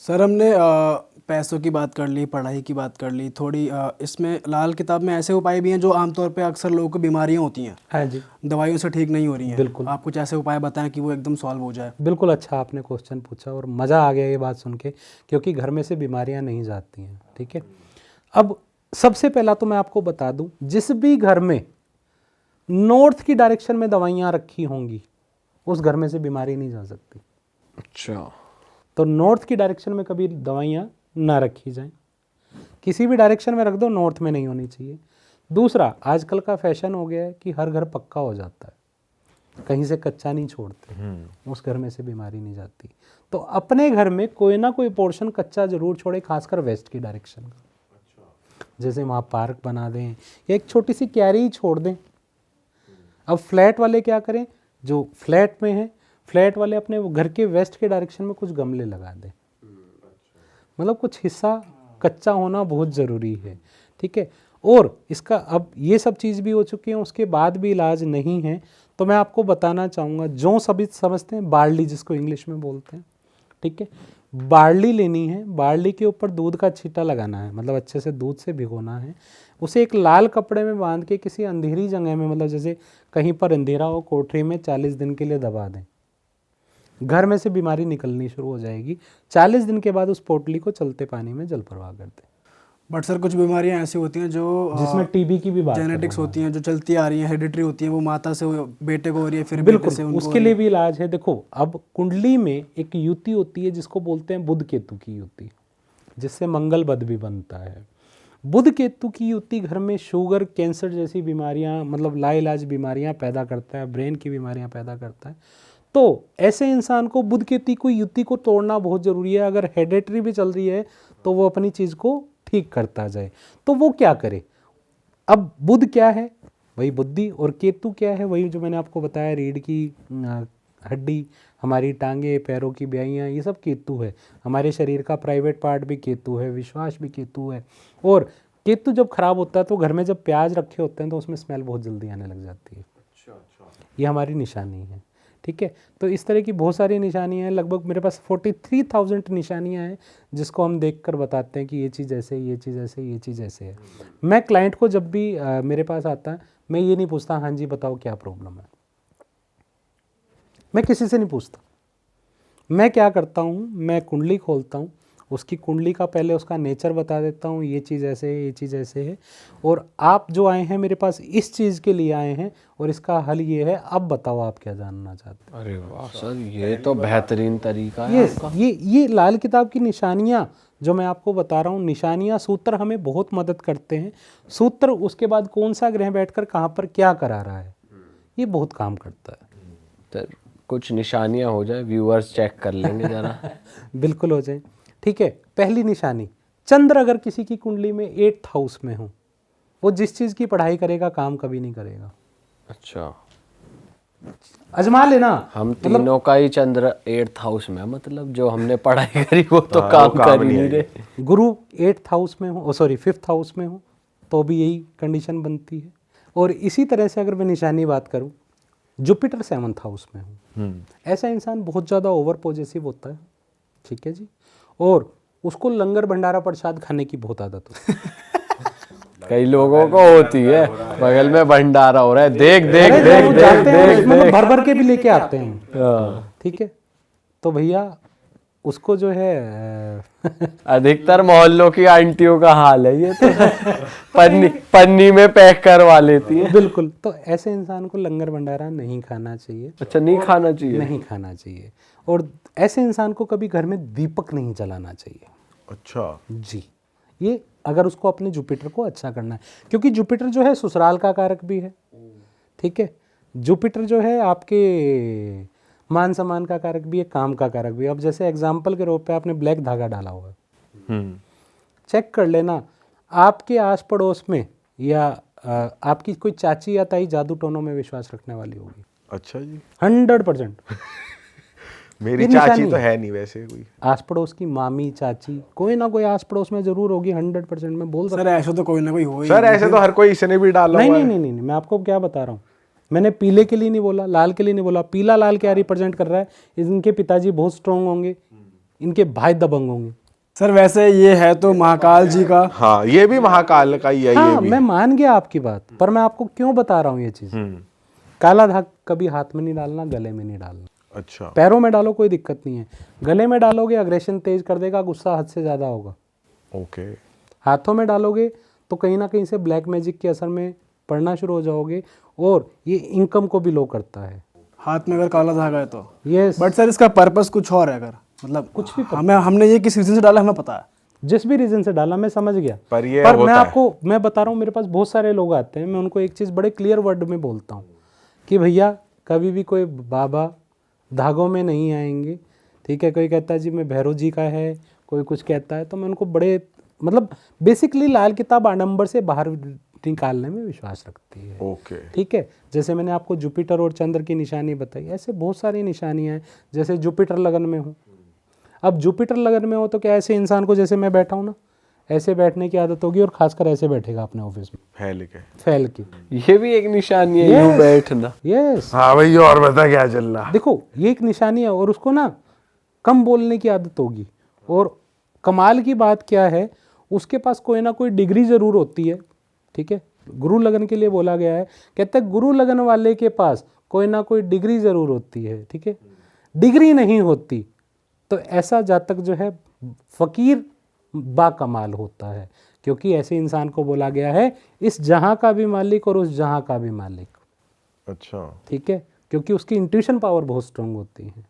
Sir हमने पैसों की बात कर ली, पढ़ाई की बात कर ली, थोड़ी इसमें लाल किताब में ऐसे उपाय भी हैं जो आमतौर पे अक्सर लोगों को बीमारियां होती हैं, हाँ जी, दवाइयों से ठीक नहीं हो रही हैं। बिल्कुल आप कुछ ऐसे उपाय बताएं कि वो एकदम सॉल्व हो जाए। बिल्कुल। अच्छा आपने क्वेश्चन पूछा और मज़ा आ गया ये बात सुन के, क्योंकि घर में से बीमारियां नहीं जाती हैं। ठीक है, अब सबसे पहला तो मैं आपको बता दूं, जिस भी घर में नॉर्थ की डायरेक्शन में दवाइयां रखी होंगी उस घर में से बीमारी नहीं जा सकती। अच्छा, तो नॉर्थ की डायरेक्शन में कभी दवाइयां ना रखी जाएं, किसी भी डायरेक्शन में रख दो, नॉर्थ में नहीं होनी चाहिए। दूसरा, आजकल का फैशन हो गया है कि हर घर पक्का हो जाता है, कहीं से कच्चा नहीं छोड़ते, उस घर में से बीमारी नहीं जाती। तो अपने घर में कोई ना कोई पोर्शन कच्चा जरूर छोड़े, खासकर वेस्ट की डायरेक्शन का। जैसे वहाँ पार्क बना दें या एक छोटी सी क्यारी ही छोड़ दें। अब फ्लैट वाले क्या करें, जो फ्लैट में हैं, फ्लैट वाले अपने घर के वेस्ट के डायरेक्शन में कुछ गमले लगा दें। मतलब कुछ हिस्सा कच्चा होना बहुत ज़रूरी है। ठीक है, और इसका अब ये सब चीज़ भी हो चुकी है, उसके बाद भी इलाज नहीं है, तो मैं आपको बताना चाहूँगा, जो सभी समझते हैं बार्ली, जिसको इंग्लिश में बोलते हैं। ठीक है, बार्ली लेनी है, बार्ली के ऊपर दूध का छींटा लगाना है, मतलब अच्छे से दूध से भिगोना है, उसे एक लाल कपड़े में बांध के किसी अंधेरी जगह में, मतलब जैसे कहीं पर अंधेरा हो, कोठरी में 40 दिन के लिए दबा दें। घर में से बीमारी निकलनी शुरू हो जाएगी। 40 दिन के बाद उस पोटली को चलते पानी में जल प्रवाह कर दें। बट सर कुछ बीमारियां ऐसी होती हैं जो जिसमें टीबी की भी बात जेनेटिक्स होती हैं, जो चलती आ रही हैं, हेरिडिटरी होती हैं, वो माता से बेटे को हो रही है, फिर बेटे बिल्कुल, से उनको उसके लिए भी इलाज है। देखो, अब कुंडली में एक युति होती है जिसको बोलते हैं बुध केतु की युति, जिससे मंगल बद भी बनता है। बुध केतु की युति घर में शुगर, कैंसर जैसी बीमारियां, मतलब लाइलाज बीमारियां पैदा करता है, ब्रेन की बीमारियां पैदा करता है। तो ऐसे इंसान को बुध केतु की युति को तोड़ना बहुत ज़रूरी है। अगर हेरिडिटरी भी चल रही है तो वो अपनी चीज़ को ठीक करता जाए। तो वो क्या करे, अब बुध क्या है, वही बुद्धि, और केतु क्या है, वही जो मैंने आपको बताया, रीढ़ की हड्डी, हमारी टांगे, पैरों की ब्याइयाँ, ये सब केतु है। हमारे शरीर का प्राइवेट पार्ट भी केतु है, विश्वास भी केतु है। और केतु जब खराब होता है तो घर में जब प्याज रखे होते हैं तो उसमें स्मेल बहुत जल्दी आने लग जाती है। ये हमारी निशानी है। ठीक है, तो इस तरह की बहुत सारी निशानियां हैं, लगभग मेरे पास 43,000 निशानियां हैं, जिसको हम देखकर बताते हैं कि ये चीज़ ऐसे, ये चीज़ ऐसे, ये चीज़ ऐसे है। मैं क्लाइंट को जब भी मेरे पास आता है, मैं ये नहीं पूछता हाँ जी बताओ क्या प्रॉब्लम है, मैं किसी से नहीं पूछता। मैं क्या करता हूँ, मैं कुंडली खोलता हूँ, उसकी कुंडली का पहले उसका नेचर बता देता हूँ, ये चीज़ ऐसे है, ये चीज़ ऐसे है, और आप जो आए हैं मेरे पास इस चीज़ के लिए आए हैं और इसका हल ये है, अब बताओ आप क्या जानना चाहते हैं। अरे वाह सर, ये तो बेहतरीन तरीका है आपका। ये लाल किताब की निशानियाँ जो मैं आपको बता रहा हूँ, निशानियाँ, सूत्र हमें बहुत मदद करते हैं। सूत्र, उसके बाद कौन सा ग्रह बैठकर कहाँ पर क्या करा रहा है, ये बहुत काम करता है। सर कुछ निशानियां हो जाए, व्यूअर्स चेक कर लेंगे जरा। बिल्कुल हो जाए। ठीक है, पहली निशानी, चंद्र अगर किसी की कुंडली में 8th हाउस में हो, वो जिस चीज़ की पढ़ाई करेगा काम कभी नहीं करेगा। अच्छा, अजमा लेना। हम तीनों का ही चंद्र 8th हाउस में है, मतलब जो हमने पढ़ाई करी वो तो काम कर ही नहीं रहे। गुरु 8th हाउस में हो, सॉरी 5th हाउस में हो, तो भी यही कंडीशन बनती है। और इसी तरह से अगर मैं निशानी बात करूं, जुपिटर 7th हाउस में हो, ऐसा इंसान बहुत ज़्यादा ओवर पॉजेसिव होता है। ठीक है जी, और उसको लंगर भंडारा प्रसाद खाने की बहुत आदत होती है। कई लोगों को होती है, बगल में भंडारा हो रहा है, देख देख अरे देख वो देख जाते हैं, देख मतलब देख। भर भर के भी लेके आते हैं। हाँ। ठीक है, तो भैया उसको जो है अधिकतर मोहल्लों की आंटियों का हाल है ये तो। पन्नी में पैक करवा लेती है। बिल्कुल, तो ऐसे इंसान को लंगर भंडारा नहीं खाना चाहिए। अच्छा, नहीं खाना चाहिए? नहीं खाना चाहिए। और ऐसे इंसान को कभी घर में दीपक नहीं जलाना चाहिए। अच्छा जी, ये अगर उसको अपने जुपिटर को अच्छा करना है, क्योंकि जुपिटर जो है ससुराल का कारक भी है। ठीक है, जुपिटर जो है आपके मान सम्मान का कारक भी है, काम का कारक भी है। अब जैसे एग्जाम्पल के रूप पे आपने ब्लैक धागा डाला हुआ है, चेक कर लेना आपके आस पड़ोस में या आपकी कोई चाची या ताई जादू टोनों में विश्वास रखने वाली होगी। अच्छा जी, 100%। मेरी ये चाची निशानी तो है नहीं वैसे कोई। आस पड़ोस की मामी, चाची, कोई ना कोई आस पड़ोस में जरूर होगी, 100% मैं बोल सकता सर ऐसा तो कोई ना कोई हो ही। सर ऐसे तो हर कोई इसने भी डाला नहीं हुआ नहीं है। नहीं नहीं नहीं, मैं आपको क्या बता रहा हूँ, मैंने पीले के लिए नहीं बोला, लाल के लिए नहीं बोला। पीला लाल क्या रिप्रेजेंट कर रहा है, इनके पिताजी बहुत स्ट्रांग होंगे, इनके भाई दबंग होंगे। सर वैसे ये है तो महाकाल जी का। हाँ, ये भी महाकाल का ही है, ये हाँ, भी। मैं मान गया आपकी बात, पर मैं आपको क्यों बता रहा हूँ ये चीज। काला धागा कभी हाथ में नहीं डालना, गले में नहीं डालना। अच्छा। पैरों में डालो कोई दिक्कत नहीं है, गले में डालोगे अग्रेशन तेज कर देगा, गुस्सा हद से ज्यादा होगा। ओके। हाथों में डालोगे तो कहीं ना कहीं से ब्लैक मैजिक के असर में पड़ना शुरू हो जाओगे, और ये इनकम को भी लो करता है। हाथ में अगर काला धागा है तो। यस, बट सर इसका पर्पस कुछ और है, अगर मतलब कुछ भी हमने ये किस रीजन से डाला हमें पता है। जिस भी रीजन से डाला मैं समझ गया, पर ये मैं होता है। आपको मैं बता रहा हूँ, मेरे पास बहुत सारे लोग आते हैं, मैं उनको एक चीज़ बड़े क्लियर वर्ड में बोलता हूँ कि भैया कभी भी कोई बाबा धागों में नहीं आएंगे, ठीक है। कोई कहता है जी मैं भैरव जी का है, कोई कुछ कहता है, तो मैं उनको बड़े मतलब बेसिकली लाल किताब आडंबर से बाहर निकालने में विश्वास रखती है। ओके। ठीक है, जैसे मैंने आपको जुपिटर और चंद्र की निशानी बताई, ऐसे बहुत सारी निशानियां हैं। जैसे जुपिटर लगन में हो, अब जुपिटर लगन में हो तो क्या ऐसे इंसान को जैसे मैं बैठा हूँ ना, ऐसे बैठने की आदत होगी, और खासकर ऐसे बैठेगा अपने ऑफिस में फैल के। फैल की। ये भी एक निशानी है, यूं बैठना। यस, हाँ भाई, और बता क्या चल रहा। देखो ये एक निशानी है, और उसको ना कम बोलने की आदत होगी। और कमाल की बात क्या है, उसके पास कोई ना कोई डिग्री जरूर होती है। ठीक है, गुरु लगन के लिए बोला गया है, कहते हैं गुरु लगन वाले के पास कोई ना कोई डिग्री जरूर होती है। ठीक है, डिग्री नहीं होती तो ऐसा जातक जो है फकीर बाकमाल होता है, क्योंकि ऐसे इंसान को बोला गया है इस जहां का भी मालिक और उस जहां का भी मालिक। अच्छा। ठीक है, क्योंकि उसकी इंट्यूशन पावर बहुत स्ट्रांग होती है,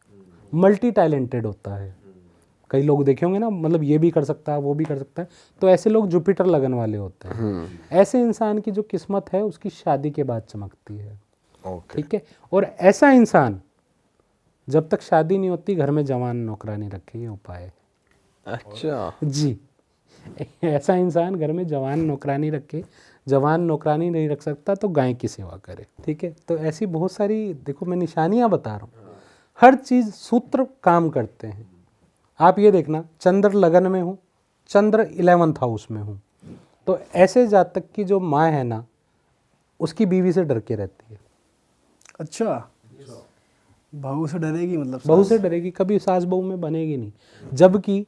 मल्टी टैलेंटेड होता है। कई लोग देखे होंगे ना, मतलब ये भी कर सकता है वो भी कर सकता है, तो ऐसे लोग जुपिटर लगन वाले होते हैं। ऐसे इंसान की जो किस्मत है उसकी शादी के बाद चमकती है। ओके। ठीक है, और ऐसा इंसान जब तक शादी नहीं होती घर में जवान नौकरानी रखे, ये उपाय है। अच्छा। जी, ऐसा इंसान घर में जवान नौकरानी रखे, जवान नौकरानी नहीं रख सकता तो गाय की सेवा करे। ठीक है, तो ऐसी बहुत सारी, देखो मैं निशानियां बता रहा हूँ, हर चीज़ सूत्र काम करते हैं। आप ये देखना, चंद्र लगन में हूँ, चंद्र 11th हाउस में हूँ, तो ऐसे जातक की जो माँ है ना, उसकी बीवी से डर के रहती है। अच्छा, बहू से डरेगी, मतलब बहू से डरेगी, कभी सास बहू में बनेगी नहीं। जबकि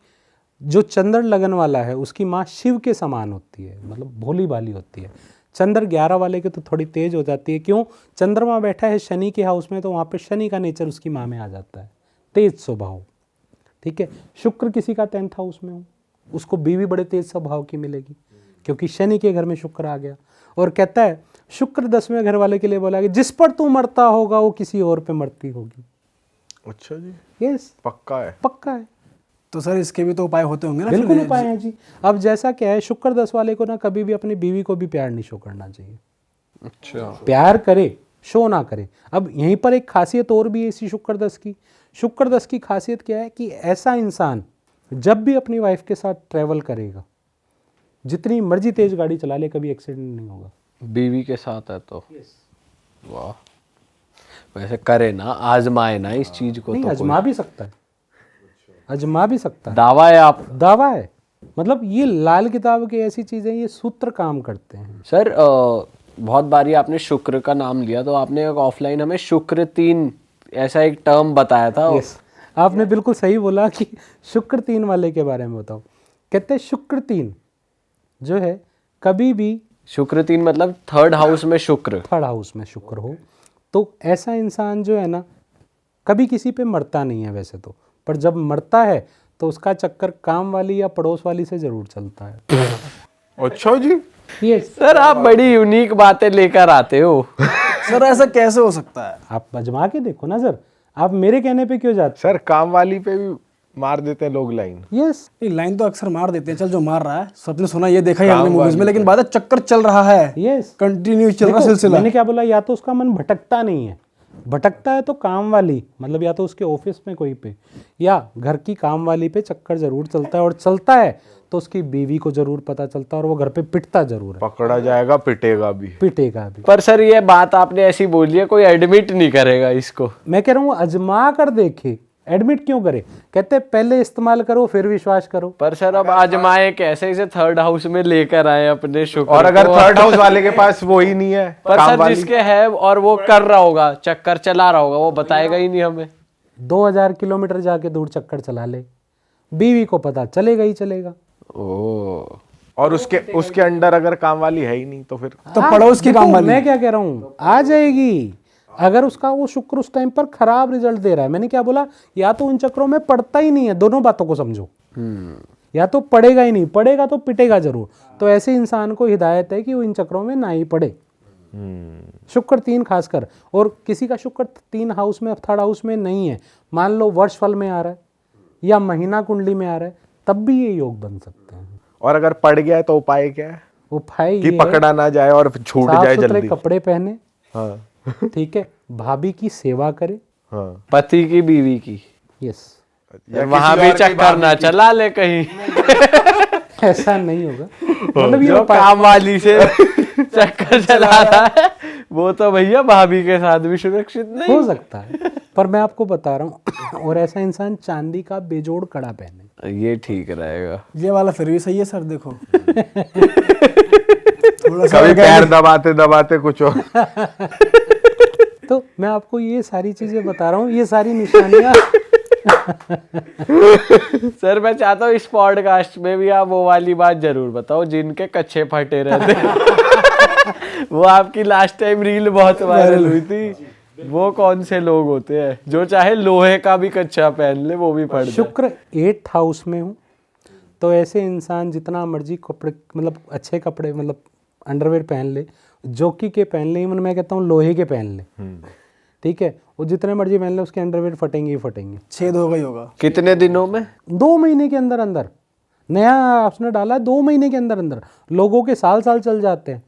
जो चंद्र लगन वाला है उसकी माँ शिव के समान होती है, मतलब भोली भाली होती है। चंद्र 11 वाले के तो थोड़ी तेज हो जाती है, क्यों? चंद्रमा बैठा है शनि के हाउस में, तो वहाँ पे शनि का नेचर उसकी माँ में आ जाता है, तेज स्वभाव। ठीक है, शुक्र किसी का 10th हाउस में हो, उसको बीवी बड़े तेज स्वभाव की मिलेगी, क्योंकि शनि के घर में शुक्र आ गया। और कहता है शुक्र 10वें घर वाले के लिए बोला कि जिस पर तू मरता होगा वो किसी और पे मरती होगी। अच्छा जी, यस, पक्का है। पक्का है। तो सर इसके भी तो उपाय होते होंगे ना? बिल्कुल फिर उपाय है जी। अब जैसा क्या है, शुक्र 10 वाले को ना कभी भी अपनी बीवी को भी प्यार नहीं शो करना चाहिए। अच्छा। प्यार करे, शो ना करे। अब यहीं पर एक खासियत और भी है इसी शुक्र 10 की। शुक्र 10 की खासियत क्या है कि ऐसा इंसान जब भी अपनी वाइफ के साथ ट्रैवल करेगा, जितनी मर्जी तेज गाड़ी चला ले, कभी एक्सीडेंट नहीं होगा। बीवी के साथ है तो वाह। वैसे करे ना, आजमाए ना इस चीज को। नहीं, तो आजमा भी सकता है, आजमा भी सकता है, दावा है आप? दावा है। मतलब ये लाल किताब की ऐसी चीजें, ये सूत्र काम करते हैं। सर बहुत बारी आपने शुक्र का नाम लिया, तो आपने एक ऑफलाइन हमें शुक्र 3 ऐसा एक टर्म बताया था। Yes. आपने बिल्कुल सही बोला कि शुक्र 3 वाले के बारे में बताओ। कहते हैं शुक्र 3 जो है कभी भी, शुक्र 3 मतलब 3rd हाउस में शुक्र, 3rd हाउस में शुक्र हो, तो ऐसा इंसान जो है ना कभी किसी पे मरता नहीं है वैसे तो, पर जब मरता है तो उसका चक्कर काम वाली या पड़ोस वाली से जरूर चलता है। अच्छा जी। ये सर आप बड़ी यूनिक बातें लेकर आते हो। सर ऐसा कैसे हो सकता है? आप आजमा के देखो ना सर, आप मेरे कहने पे क्यों जाते? सर काम वाली पे भी मार देते हैं लोग लाइन। यस, ये लाइन तो अक्सर मार देते हैं, चल जो मार रहा है सबने सुना, ये देखा ही हमने मूवीज में, लेकिन बात है चक्कर चल रहा है, यस, कंटिन्यू चल रहा देखो, सिलसिला। मैंने क्या बोला, या तो उसका मन भटकता नहीं है, भटकता है तो काम वाली, मतलब या तो उसके ऑफिस में कोई पे या घर की काम वाली पे चक्कर जरूर चलता है, और चलता है तो उसकी बीवी को जरूर पता चलता है, और वो घर पे पिटता जरूर है, पकड़ा जाएगा, पिटेगा भी। पिटेगा भी। पर सर ये बात आपने ऐसी बोली है, कोई एडमिट नहीं करेगा इसको। मैं कह रहा हूँ अजमा कर देखे, एडमिट क्यों करे? कहते हैं पहले इस्तेमाल करो फिर विश्वास करो। पर सर अब आजमाए कैसे, इसे 3rd हाउस में लेकर आए अपने शुक्र और अगर को? 3rd हाउस वाले के पास वो ही नहीं है, पर काम सर वाली। जिसके है और वो कर रहा होगा, चक्कर चला रहा होगा, वो बताएगा ही नहीं हमें। 2000 किलोमीटर जाके दूर चक्कर चला ले, बीवी को पता चलेगा ही चलेगा। ओ, और उसके अंडर अगर काम वाली है ही नहीं तो फिर तो पड़ोस की देखो, काम वाली। मैं क्या कह रहा हूँ, आ जाएगी अगर उसका वो शुक्र उस टाइम पर खराब रिजल्ट दे रहा है। मैंने क्या बोला, या तो उन चक्रों में पड़ता ही नहीं है, दोनों बातों को समझो, या तो पड़ेगा ही नहीं, पड़ेगा तो पिटेगा जरूर। तो ऐसे इंसान को हिदायत है कि वो इन चक्रों में ना ही पड़े। शुक्र 3 खासकर, और किसी का शुक्र 3 हाउस में, 3rd हाउस में नहीं है, मान लो वर्ष फल में आ रहा है या महीना कुंडली में आ रहा है, तब भी ये योग बन सकते हैं। और अगर पड़ गया है तो उपाय क्या है उपाय कि ये है, पकड़ा ना जाए और छूट साफ जाए सुथरे जल्दी? कपड़े पहने, हाँ ठीक है, भाभी की सेवा करे, हाँ। पति की बीवी की, यस। या वहां किसी भी और की चक्कर ना चला ले कहीं। ऐसा नहीं होगा, मतलब ये जो उपाय काम वाली से चक्कर चला रहा है वो तो भैया भाभी के साथ भी सुरक्षित नहीं। हो सकता है, पर मैं आपको बता रहा हूँ। और ऐसा इंसान चांदी का बेजोड़ कड़ा पहने, ये ठीक रहेगा। ये वाला फिर भी सही है सर, देखो थोड़ा सा कभी पैर दबाते दबाते कुछ और। तो मैं आपको ये सारी चीजें बता रहा हूँ, ये सारी निशानियां। सर मैं चाहता हूँ इस पॉडकास्ट में भी आप वो वाली बात जरूर बताओ जिनके कच्चे फटे रहते हैं। वो आपकी लास्ट टाइम रील बहुत वायरल हुई थी। वो कौन से लोग होते हैं जो चाहे लोहे का भी कच्चा पहन ले वो भी फट जाए? शुक्र 8th हाउस में हूँ, तो ऐसे इंसान जितना मर्जी कपड़े, मतलब अच्छे कपड़े, मतलब अंडरवेयर पहन ले, जोकी के पहन ले, मैं कहता हूँ लोहे के पहन ले, ठीक है, वो जितने मर्जी पहन ले, उसके अंडरवेयर फटेंगे ही फटेंगे। छेद होगा ही होगा। कितने दिनों में? 2 महीने के अंदर अंदर, नया उसने डाला है, 2 महीने के अंदर अंदर, लोगों के साल साल चल जाते हैं,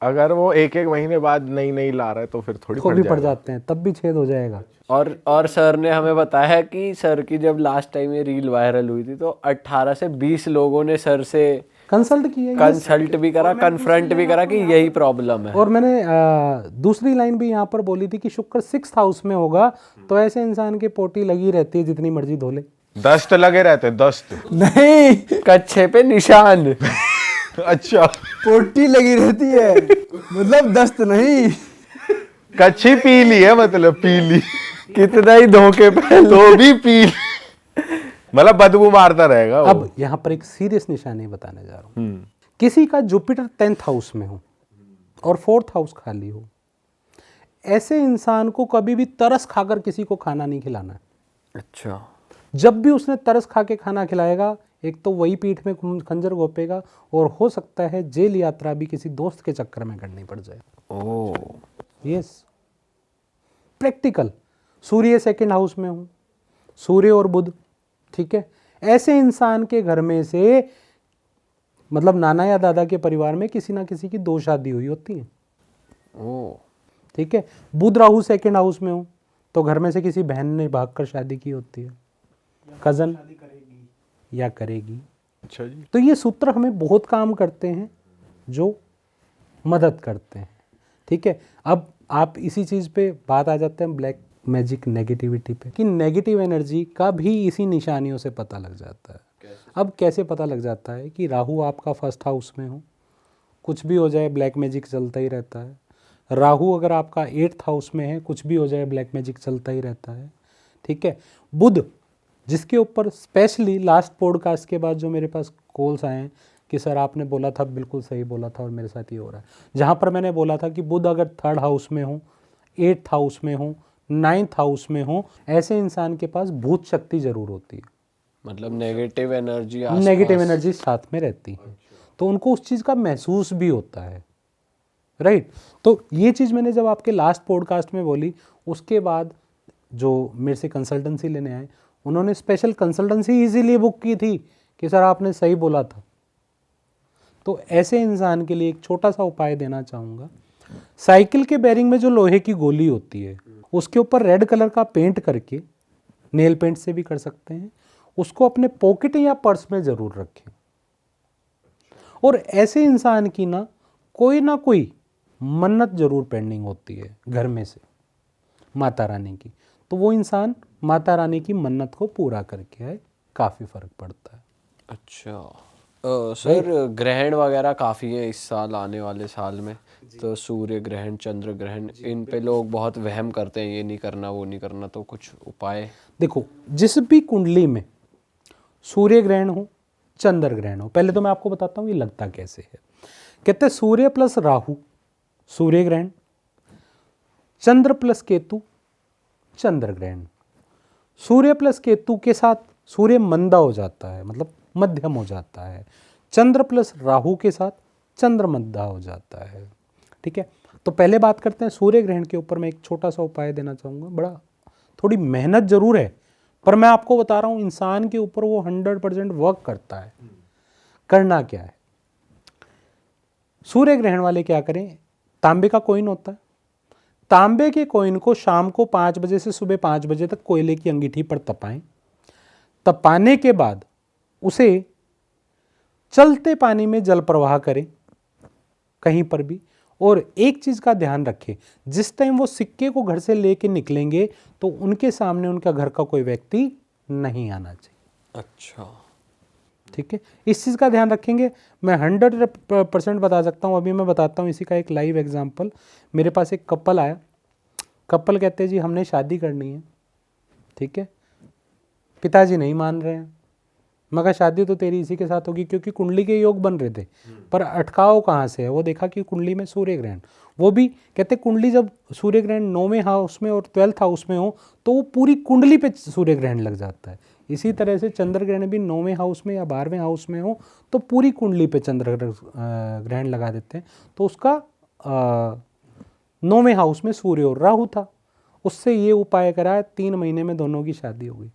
अगर वो एक महीने बाद नई ला रहा है तो फिर थोड़ी को फट भी पड़ जाएगा। जाते हैं, तब भी छेद हो जाएगा। और सर ने हमें बताया कि सर की जब लास्ट टाइम ये रील वायरल हुई थी तो 18 से 20 लोगों ने सर से कंसल्ट किया। कंसल्ट भी करा, कन्फ्रंट भी करा कि यही प्रॉब्लम है। और मैंने दूसरी लाइन भी यहाँ पर बोली थी कि शुक्र 6th हाउस में होगा, तो ऐसे इंसान की पोटी लगी रहती है जितनी मर्जी धो ले। दस्त लगे रहते, दस्त। नहीं, कच्छे पे निशान। अच्छा, पोटी लगी रहती है, मतलब दस्त नहीं। कच्ची पीली है, मतलब पीली, कितना ही धोखे पे तो भी पीली, मतलब बदबू मारता रहेगा वो। अब यहाँ पर एक सीरियस निशानी बताने जा रहा हूँ। किसी का जुपिटर 10th हाउस में हो और 4th हाउस खाली हो, ऐसे इंसान को कभी भी तरस खाकर किसी को खाना नहीं खिलाना है। अच्छा, जब भी उसने तरस खा के खाना खिलाएगा, एक तो वही पीठ में खंजर घोपेगा, और हो सकता है जेल यात्रा भी किसी दोस्त के चक्कर में करनी पड़ जाए। Oh yes, practical. सूर्य 2nd हाउस में हूँ, सूर्य और बुध, ठीक है, ऐसे इंसान के घर में से, मतलब नाना या दादा के परिवार में किसी ना किसी की 2 शादी हुई होती है, ओ ठीक है। बुध राहु 2nd हाउस में हूँ, तो घर में से किसी बहन ने भागकर शादी की होती है, कजन या करेगी। अच्छा जी। तो ये सूत्र हमें बहुत काम करते हैं, जो मदद करते हैं, ठीक है। अब आप इसी चीज़ पे बात आ जाते हैं ब्लैक मैजिक नेगेटिविटी पे, कि नेगेटिव एनर्जी का भी इसी निशानियों से पता लग जाता है। अब कैसे पता लग जाता है कि राहु आपका 1st हाउस में हो, कुछ भी हो जाए ब्लैक मैजिक चलता ही रहता है। राहु अगर आपका 8th हाउस में है, कुछ भी हो जाए ब्लैक मैजिक चलता ही रहता है, ठीक है। बुध, जिसके ऊपर स्पेशली लास्ट पॉडकास्ट के बाद जो मेरे पास कॉल्स आए हैं कि सर आपने बोला था, बिल्कुल सही बोला था और मेरे साथ ये हो रहा है, जहाँ पर मैंने बोला था कि बुध अगर 3rd हाउस में हो, 8th हाउस में हो, 9th हाउस में हो, ऐसे इंसान के पास भूत शक्ति जरूर होती है, मतलब नेगेटिव एनर्जी नेगेटिव एनर्जी साथ में रहती है, तो उनको उस चीज़ का महसूस भी होता है, राइट। तो ये चीज़ मैंने जब आपके लास्ट पॉडकास्ट में बोली, उसके बाद जो मेरे से कंसल्टेंसी लेने आए, उन्होंने स्पेशल कंसल्टेंसी इसीलिए बुक की थी कि सर आपने सही बोला था। तो ऐसे इंसान के लिए एक छोटा सा उपाय देना चाहूँगा। साइकिल के बेरिंग में जो लोहे की गोली होती है, उसके ऊपर रेड कलर का पेंट करके, नेल पेंट से भी कर सकते हैं, उसको अपने पॉकेट या पर्स में ज़रूर रखें। और ऐसे इंसान की ना कोई मन्नत जरूर पेंडिंग होती है घर में से माता रानी की, तो वो इंसान माता रानी की मन्नत को पूरा करके आए, काफ़ी फर्क पड़ता है। अच्छा सर, ग्रहण वगैरह काफ़ी है इस साल, आने वाले साल में, तो सूर्य ग्रहण, चंद्र ग्रहण, इन पे लोग बहुत वहम करते हैं, ये नहीं करना वो नहीं करना, तो कुछ उपाय? देखो, जिस भी कुंडली में सूर्य ग्रहण हो, चंद्र ग्रहण हो। पहले तो मैं आपको बताता हूँ ये लगता कैसे है। कहते हैं सूर्य प्लस राहु सूर्य ग्रहण, चंद्र प्लस केतु चंद्र ग्रहण। सूर्य प्लस केतु के साथ सूर्य मंदा हो जाता है, मतलब मध्यम हो जाता है। चंद्र प्लस राहु के साथ चंद्र मंदा हो जाता है। ठीक है, तो पहले बात करते हैं सूर्य ग्रहण के ऊपर। मैं एक छोटा सा उपाय देना चाहूँगा, बड़ा थोड़ी मेहनत जरूर है, पर मैं आपको बता रहा हूँ इंसान के ऊपर वो 100% वर्क करता है। करना क्या है, सूर्य ग्रहण वाले क्या करें, तांबे का कॉइन होता है, तांबे के कॉइन को शाम को 5 बजे से सुबह 5 बजे तक कोयले की अंगीठी पर तपाएं। तपाने के बाद उसे चलते पानी में जल प्रवाह करें कहीं पर भी। और एक चीज का ध्यान रखें, जिस टाइम वो सिक्के को घर से लेके निकलेंगे तो उनके सामने उनका घर का कोई व्यक्ति नहीं आना चाहिए। अच्छा, ठीक है, इस चीज़ का ध्यान रखेंगे। मैं 100% बता सकता हूँ। अभी मैं बताता हूँ इसी का एक लाइव एग्जांपल। मेरे पास एक कपल आया, कपल कहते हैं जी हमने शादी करनी है। ठीक है, पिताजी नहीं मान रहे हैं। मैं कहा शादी तो तेरी इसी के साथ होगी, क्योंकि कुंडली के योग बन रहे थे, पर अटकाव कहाँ से है, वो देखा कि कुंडली में सूर्य ग्रहण। वो भी कहते कुंडली जब सूर्य ग्रहण 9वें हाउस में और 12th हाउस में हो तो वो पूरी कुंडली पे सूर्य ग्रहण लग जाता है। इसी तरह से चंद्र ग्रहण भी 9वें हाउस में या 12वें हाउस में हो तो पूरी कुंडली पे चंद्र ग्रहण लगा देते हैं। तो उसका 9वें हाउस में सूर्य और राहु था। उससे ये उपाय करा, 3 महीने में दोनों की शादी हो गई।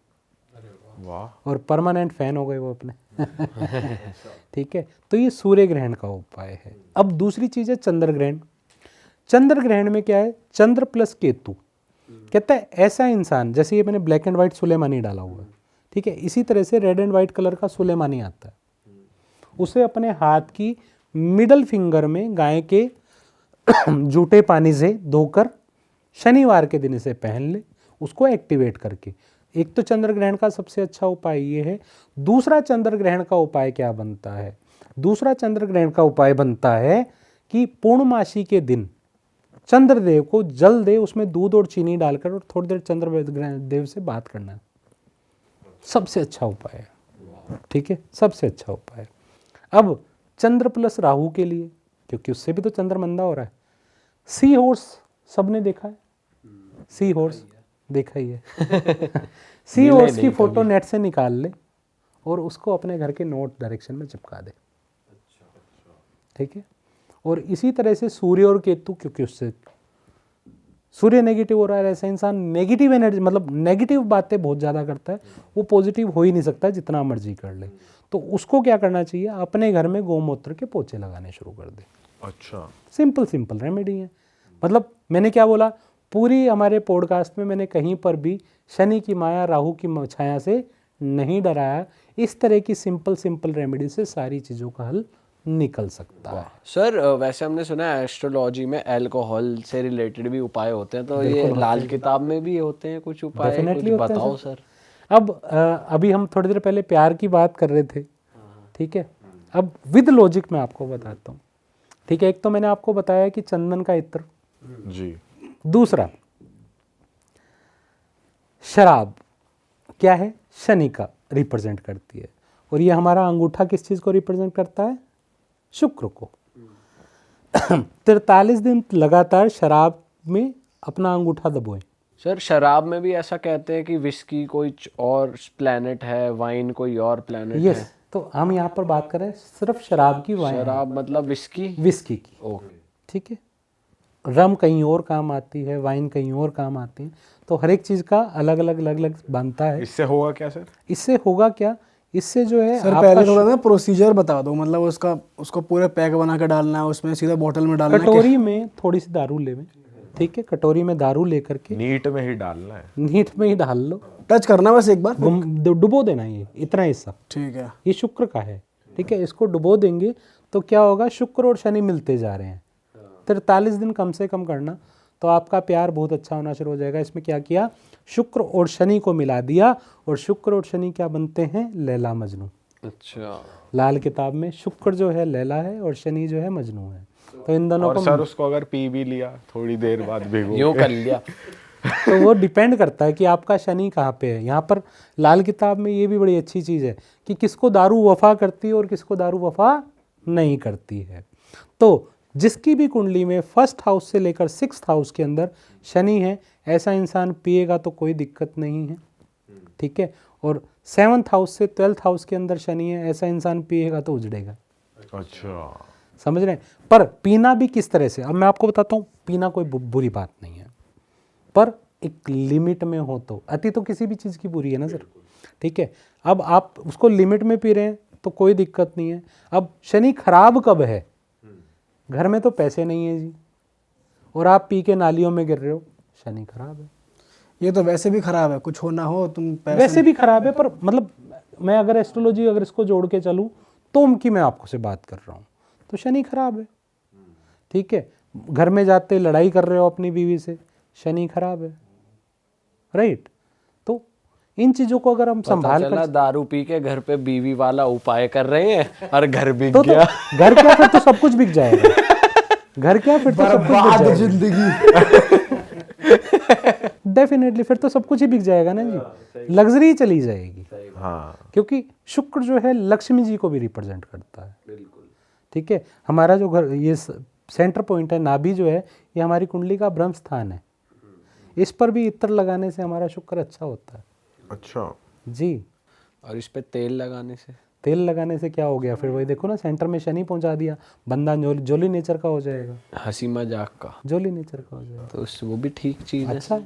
वाह। और परमानेंट फैन हो गए वो अपने। ठीक है, तो ये सूर्य ग्रहण का उपाय है। अब दूसरी चीज है चंद्र ग्रहण। चंद्र ग्रहण में क्या है, चंद्र प्लस केतु। कहता है ऐसा इंसान, जैसे ये मैंने ब्लैक एंड व्हाइट सुलेमानी डाला हुआ है, ठीक है, इसी तरह से रेड एंड व्हाइट कलर का सुलेमानी आता है। उसे अपने हाथ की मिडल फिंगर में गाय के जूठे पानी से धोकर शनिवार के दिन इसे पहन ले, उसको एक्टिवेट करके। एक तो चंद्र ग्रहण का सबसे अच्छा उपाय ये है। दूसरा चंद्र ग्रहण का उपाय क्या बनता है, दूसरा चंद्र ग्रहण का उपाय बनता है कि पूर्णमासी के दिन चंद्रदेव को जल दे, उसमें दूध और चीनी डालकर, और थोड़ी देर चंद्रदेव से बात करना। सबसे अच्छा उपाय है। ठीक है, सबसे अच्छा उपाय। अब चंद्र प्लस राहु के लिए, क्योंकि उससे भी तो चंद्र मंदा हो रहा है, सी हॉर्स सबने देखा है, सी हॉर्स देखा ही है। सी हॉर्स की फोटो नेट से निकाल ले और उसको अपने घर के नॉर्थ डायरेक्शन में चिपका दे। ठीक है, और इसी तरह से सूर्य और केतु, क्योंकि उससे सूर्य नेगेटिव हो रहा है, ऐसा इंसान नेगेटिव एनर्जी, मतलब नेगेटिव बातें बहुत ज़्यादा करता है, वो पॉजिटिव हो ही नहीं सकता जितना मर्जी कर ले। तो उसको क्या करना चाहिए, अपने घर में गोमूत्र के पोछे लगाने शुरू कर दे। अच्छा, सिंपल रेमेडी है। मतलब मैंने क्या बोला, पूरी हमारे पॉडकास्ट में मैंने कहीं पर भी शनि की माया राहु की छाया से नहीं डराया। इस तरह की सिंपल रेमेडी से सारी चीज़ों का हल निकल सकता है। सर वैसे हमने सुना है एस्ट्रोलॉजी में अल्कोहल से रिलेटेड भी उपाय होते हैं, तो ये लाल किताब में भी होते हैं कुछ उपाय, डेफिनेटली कुछ होते हैं बताओ सर। अब अभी हम थोड़ी देर पहले प्यार की बात कर रहे थे, ठीक है, अब विद लॉजिक मैं आपको बताता हूँ। ठीक है, एक तो मैंने आपको बताया कि चंदन का इत्र, जी। दूसरा शराब क्या है, शनि का रिप्रेजेंट करती है, और ये हमारा अंगूठा किस चीज़ को रिप्रेजेंट करता है, शुक्र को। 43 दिन लगातार शराब में अपना अंगूठा दबोएं। सर शराब में भी ऐसा कहते हैं कि विस्की कोई और प्लेनेट है, वाइन कोई और प्लेनेट यस, है। तो हम यहाँ पर बात कर रहे हैं सिर्फ शराब की, वाइन शराब मतलब विस्की की। ओके, ठीक है, रम कहीं और काम आती है, वाइन कहीं और काम आती है, तो हर एक चीज़ का अलग अलग बनता है। इससे होगा क्या सर? इससे होगा क्या, इससे जो है सर पहले थोड़ा ना प्रोसीजर बता दो, मतलब उसको पूरे पैक बना कर डालना है, उसमें सीधा बोतल में डालना है, कटोरी में थोड़ी सी दारू लेवे। ठीक है, कटोरी में दारू लेकर के नीट में ही डालना है। नीट में ही डाल लो, टच करना बस एक बार, डुबो देना, ये इतना हिस्सा, ठीक है। ये शुक्र का है। ठीक है, इसको डुबो देंगे तो क्या होगा, शुक्र और शनि मिलते जा रहे हैं। 43 दिन कम से कम करना, तो आपका प्यार बहुत अच्छा होना शुरू हो जाएगा। इसमें क्या किया, शुक्र और शनि को मिला दिया, और शुक्र और शनि क्या बनते हैं, लैला मजनू। अच्छा, लाल किताब में शुक्र जो है लैला है और शनि जो है मजनू है। तो इन दोनों और को सर उसको अगर पी भी लिया थोड़ी देर बाद भिगो यूं के, कर लिया तो वो डिपेंड करता है कि आपका शनि कहाँ पे है। यहाँ पर लाल किताब में ये भी बड़ी अच्छी चीज़ है कि किसको दारू वफा करती है और किसको दारू वफा नहीं करती है। तो जिसकी भी कुंडली में फर्स्ट हाउस से लेकर सिक्स्थ हाउस के अंदर शनि है, ऐसा इंसान पिएगा तो कोई दिक्कत नहीं है, ठीक है। और सेवन्थ हाउस से ट्वेल्थ हाउस के अंदर शनि है, ऐसा इंसान पिएगा तो उजड़ेगा। अच्छा, समझ रहे हैं। पर पीना भी किस तरह से, अब मैं आपको बताता हूँ, पीना कोई बुरी बात नहीं है, पर एक लिमिट में हो तो। अति तो किसी भी चीज़ की बुरी है ना सर, ठीक है। अब आप उसको लिमिट में पी रहे हैं तो कोई दिक्कत नहीं है। अब शनि खराब कब है, घर में तो पैसे नहीं है जी और आप पी के नालियों में गिर रहे हो, शनि खराब है। ये तो वैसे भी खराब है, कुछ हो ना हो तुम पैसे वैसे भी खराब है, पर मतलब मैं अगर एस्ट्रोलॉजी अगर इसको जोड़ के चलूँ तो उनकी मैं आपको से बात कर रहा हूँ, तो शनि खराब है, ठीक है। घर में जाते लड़ाई कर रहे हो अपनी बीवी से, शनि खराब है, राइट। तो इन चीजों को अगर हम संभाल चला कर, दारू पी के घर पे बीवी वाला उपाय कर रहे हैं और घर बिक तो गया। घर क्या, फिर तो सब कुछ बिक जाएगा। घर क्या, फिर तो सब कुछ बिक जाएगा जिंदगी। डेफिनेटली, फिर तो सब कुछ ही बिक जाएगा ना जी, लग्जरी ही चली जाएगी। हाँ, क्योंकि शुक्र जो है लक्ष्मी जी को भी रिप्रेजेंट करता है, बिल्कुल, ठीक है। हमारा जो घर, ये सेंटर पॉइंट है, नाभि जो है, ये हमारी कुंडली का ब्रह्म स्थान है। इस पर भी इत्र लगाने से हमारा शुक्र अच्छा होता है। अच्छा जी। और इस पे तेल लगाने से, तेल लगाने से क्या हो गया, फिर वही देखो ना, सेंटर में शनि पहुंचा दिया, बंदा जोली नेचर का हो जाएगा, हंसी मजाक का, जोली नेचर का हो जाएगा। तो वो भी ठीक चीज है। अच्छा,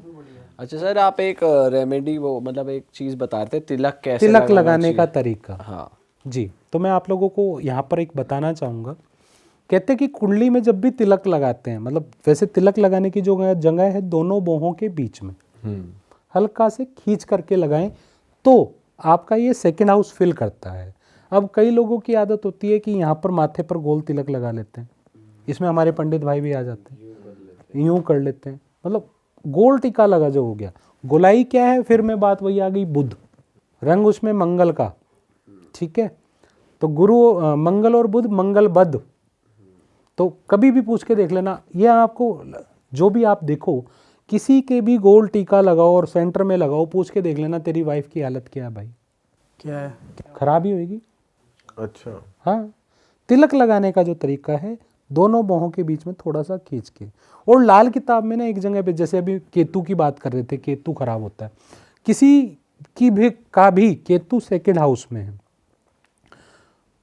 अच्छा सर, आप एक रेमेडी, वो मतलब एक चीज बता रहे थे, तिलक कैसे तिलक लगाना लगाने का चाहिए? तरीका, हाँ जी। तो मैं आप लोगों को यहाँ पर एक बताना चाहूँगा। कहते हैं कि कुंडली में जब भी तिलक लगाते हैं, मतलब वैसे तिलक लगाने की जो जगह है दोनों बाहों के बीच में, हल्का से खींच करके लगाएं तो आपका ये सेकंड हाउस फिल करता है। अब कई लोगों की आदत होती है कि यहाँ पर माथे पर गोल तिलक लगा लेते हैं, इसमें हमारे पंडित भाई भी आ जाते हैं, यूँ कर लेते हैं, मतलब गोल टिका लगा जो हो गया। गोलाई क्या है, फिर में बात वही आ गई, बुध, रंग उसमें मंगल का, ठीक है। तो गुरु मंगल और बुध मंगल बद, तो कभी भी पूछ के देख लेना, ये आपको जो भी आप देखो, किसी के भी गोल टीका लगाओ और सेंटर में लगाओ, पूछ के देख लेना तेरी वाइफ की हालत क्या है भाई, क्या है? खराब ही होगी। अच्छा, हाँ, तिलक लगाने का जो तरीका है, दोनों बाहों के बीच में थोड़ा सा खींच के। और लाल किताब में ना एक जगह पे, जैसे अभी केतु की बात कर रहे थे, केतु खराब होता है, किसी की भी केतु सेकंड हाउस में है,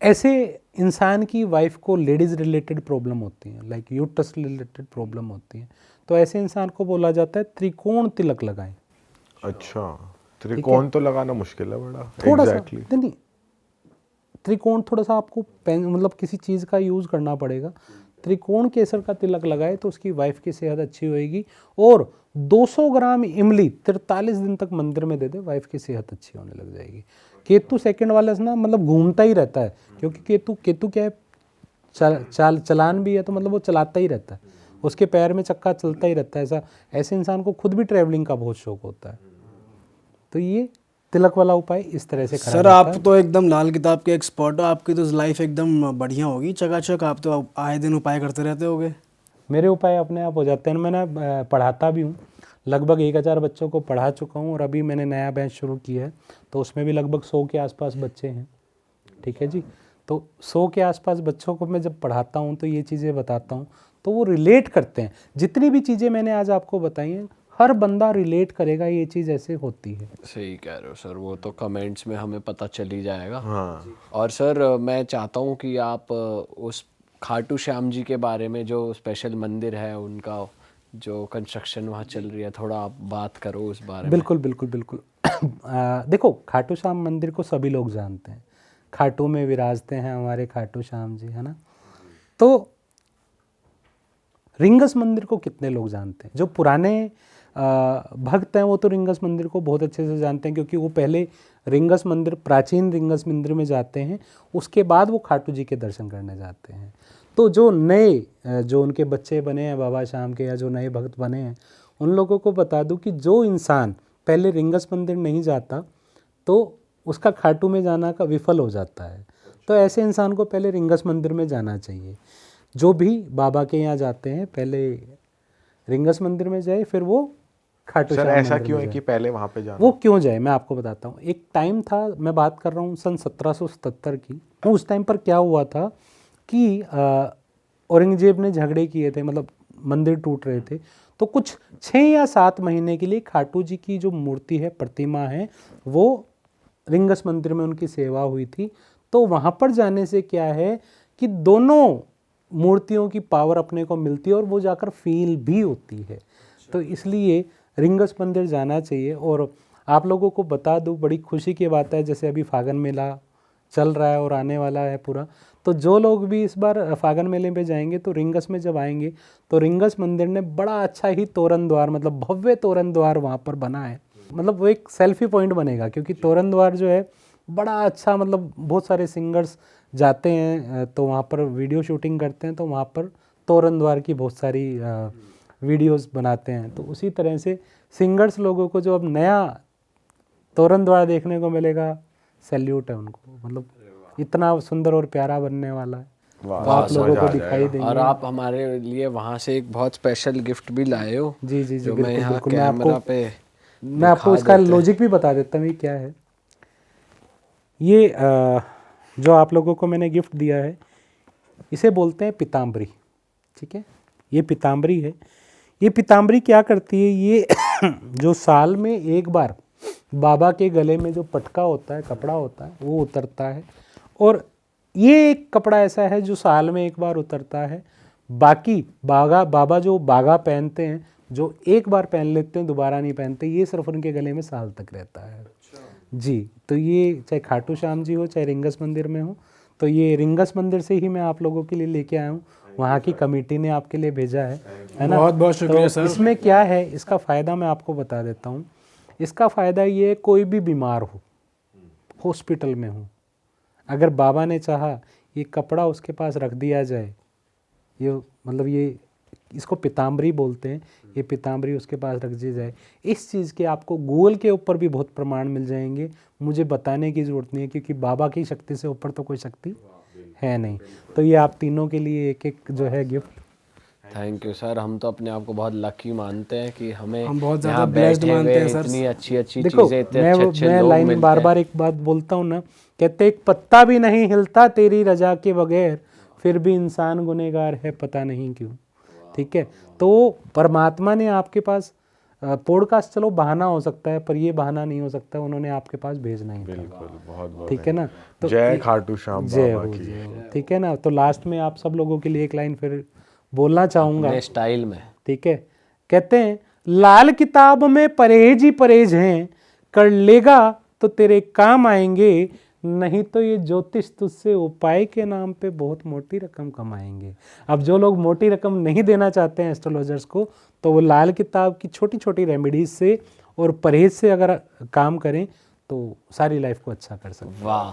ऐसे इंसान की वाइफ को लेडीज रिलेटेड प्रॉब्लम होती है, लाइक यूट्रस रिलेटेड प्रॉब्लम होती है, तो ऐसे इंसान को बोला जाता है त्रिकोण तिलक लगाएं। अच्छा, त्रिकोण तो लगाना मुश्किल है बड़ा, थोड़ा एग्जैक्टली। सा नहीं, त्रिकोण थोड़ा सा आपको मतलब किसी चीज़ का यूज़ करना पड़ेगा। त्रिकोण केसर का तिलक लगाए तो उसकी वाइफ की सेहत अच्छी होएगी। और 200 ग्राम इमली 43 दिन तक मंदिर में दे दे, वाइफ की सेहत अच्छी होने लग जाएगी। केतु सेकंड वाले से ना मतलब घूमता ही रहता है, क्योंकि केतु क्या है, चलान भी है, तो मतलब वो चलाता ही रहता है, उसके पैर में चक्का चलता ही रहता है। ऐसे इंसान को खुद भी ट्रैवलिंग का बहुत शौक होता है। तो ये तिलक वाला उपाय इस तरह से सर आप तो एकदम लाल किताब के एक्सपर्ट हो, आपकी तो लाइफ एकदम बढ़िया होगी, चकाचक। आप तो आए दिन उपाय करते रहते होगे। मेरे उपाय अपने आप हो जाते हैं। मैंने पढ़ाता भी हूँ, लगभग 1000 बच्चों को पढ़ा चुका हूँ, और अभी मैंने नया बैच शुरू किया है, तो उसमें भी लगभग 100 के आसपास बच्चे हैं, ठीक है जी। तो 100 के आसपास बच्चों को मैं जब पढ़ाता हूँ तो ये चीज़ें बताता हूँ, तो वो रिलेट करते हैं। जितनी भी चीज़ें मैंने आज आपको बताई हैं, हर बंदा रिलेट करेगा, ये चीज़ ऐसे होती है। सही कह रहे हो सर, वो तो कमेंट्स में हमें पता चल ही जाएगा। हाँ, और सर मैं चाहता हूँ कि आप उस खाटू श्याम जी के बारे में, जो स्पेशल मंदिर है उनका जो कंस्ट्रक्शन वहाँ चल रही है, थोड़ा आप बात करो उस बारे में। बिल्कुल बिल्कुल बिल्कुल। देखो, खाटू श्याम मंदिर को सभी लोग जानते हैं, खाटू में विराजते हैं हमारे खाटू श्याम जी, है ना। तो रिंगस मंदिर को कितने लोग जानते हैं? जो पुराने भक्त हैं वो तो रिंगस मंदिर को बहुत अच्छे से जानते हैं, क्योंकि वो पहले रिंगस मंदिर, प्राचीन रिंगस मंदिर में जाते हैं, उसके बाद वो खाटू जी के दर्शन करने जाते हैं। तो जो नए, जो उनके बच्चे बने हैं बाबा श्याम के, या जो नए भक्त बने हैं, उन लोगों को बता दूं कि जो इंसान पहले रिंगस मंदिर नहीं जाता तो उसका खाटू में जाना का विफल हो जाता है। तो ऐसे इंसान को पहले रिंगस मंदिर में जाना चाहिए। जो भी बाबा के यहाँ जाते हैं, पहले रिंगस मंदिर में जाए, फिर वो खाटू सर श्याम ऐसा मंदिर क्यों में है जाए। कि पहले वहां पे जाना? वो क्यों जाए मैं आपको बताता हूँ। एक टाइम था, मैं बात कर रहा हूँ सन 1777 की। उस टाइम पर क्या हुआ था कि औरंगजेब ने झगड़े किए थे, मतलब मंदिर टूट रहे थे, तो कुछ 6 या 7 महीने के लिए खाटू जी की जो मूर्ति है, प्रतिमा है, वो रिंगस मंदिर में उनकी सेवा हुई थी। तो वहाँ पर जाने से क्या है कि दोनों मूर्तियों की पावर अपने को मिलती है और वो जाकर फील भी होती है। तो इसलिए रिंगस मंदिर जाना चाहिए। और आप लोगों को बता दूं, बड़ी खुशी की बात है, जैसे अभी फागन मेला चल रहा है और आने वाला है पूरा, तो जो लोग भी इस बार फागन मेले पे जाएंगे तो रिंगस में जब आएंगे तो रिंगस मंदिर ने बड़ा अच्छा ही तोरण द्वार, मतलब भव्य तोरण द्वार वहाँ पर बना है। मतलब वो एक सेल्फी पॉइंट बनेगा, क्योंकि तोरण द्वार जो है बड़ा अच्छा, मतलब बहुत सारे सिंगर्स जाते हैं तो वहाँ पर वीडियो शूटिंग करते हैं, तो वहाँ पर तोरण द्वार की बहुत सारी वीडियोस बनाते हैं। तो उसी तरह से सिंगर्स लोगों को जो अब नया तोरण द्वार देखने को मिलेगा, सैल्यूट है उनको। मतलब इतना सुंदर और प्यारा बनने वाला है, तो आप लोगों को दिखाई देंगे। और आप हमारे लिए वहाँ से एक बहुत स्पेशल गिफ्ट भी लाए हो। जी जी जी, जो मैं बिल्कुल यहाँ बिल्कुल। कैमरा पे मैं आपको इसका लॉजिक भी बता देता हूँ ये क्या है। ये जो आप लोगों को मैंने गिफ्ट दिया है, इसे बोलते हैं पीताम्बरी। ठीक है, ये पीताम्बरी है। ये पीताम्बरी क्या करती है, ये जो साल में एक बार बाबा के गले में जो पटका होता है, कपड़ा होता है, वो उतरता है। और ये एक कपड़ा ऐसा है जो साल में एक बार उतरता है। बाकी बाबा जो बागा पहनते हैं, जो एक बार पहन लेते हैं दोबारा नहीं पहनते, ये सिर्फ उनके गले में साल तक रहता है। जी, तो ये चाहे खाटू श्याम जी हो, चाहे रिंगस मंदिर में हो, तो ये रिंगस मंदिर से ही मैं आप लोगों के लिए लेके आया हूँ। वहाँ की कमेटी ने आपके लिए भेजा है ना। बहुत बहुत शुक्रिया तो सर। इसमें क्या है, इसका फ़ायदा मैं आपको बता देता हूँ। इसका फ़ायदा ये है, कोई भी बीमार हो, हॉस्पिटल में हो, अगर बाबा ने चाहा ये कपड़ा उसके पास रख दिया जाए, ये मतलब ये इसको पीताम्बरी बोलते हैं, ये पीताम्बरी उसके पास रख दी जाए, इस चीज़ के आपको गूगल के ऊपर भी बहुत प्रमाण मिल जाएंगे। मुझे बताने की ज़रूरत नहीं है, क्योंकि बाबा की शक्ति से ऊपर तो कोई शक्ति है नहीं। तो ये आप तीनों के लिए एक एक जो है गिफ्ट। Thank you sir. हम तो अपने आप को बहुत लकी मानते हैं कि हमें हम बहुत ज़्यादा यहाँ blessed बैठे मानते हुए हैं सर। इतनी अच्छी अच्छी देखो, चीजें, इतने अच्छे अच्छे मैं लोग लाइन मिलते बार हैं। बार एक बात बोलता हूँ ना, कहते एक पत्ता भी नहीं हिलता तेरी रजा के बगैर, फिर भी इंसान गुनहगार है पता नहीं क्यों। ठीक है, तो परमात्मा ने आपके पास पॉडकास्ट चलो बहाना हो सकता है, पर ये बहाना नहीं हो सकता, उन्होंने आपके पास भेजना ही था। बिल्कुल, बहुत बहुत ठीक है ना। तो जय खाटू श्याम जय बाबा हो, की। जय हो। ठीक है ना। तो लास्ट में आप सब लोगों के लिए एक लाइन फिर बोलना चाहूँगा। अपने स्टाइल में। ठीक है, कहते हैं लाल किताब में परहेज ही परहेज हैं, कर लेगा तो तेरे काम आएंगे, नहीं तो ये ज्योतिष तुझसे उपाय के नाम पे बहुत मोटी रकम कमाएंगे। अब जो लोग मोटी रकम नहीं देना चाहते हैं एस्ट्रोलॉजर्स को, तो वो लाल किताब की छोटी छोटी रेमेडीज से और परहेज से अगर काम करें तो सारी लाइफ को अच्छा कर सकते हैं। वाह।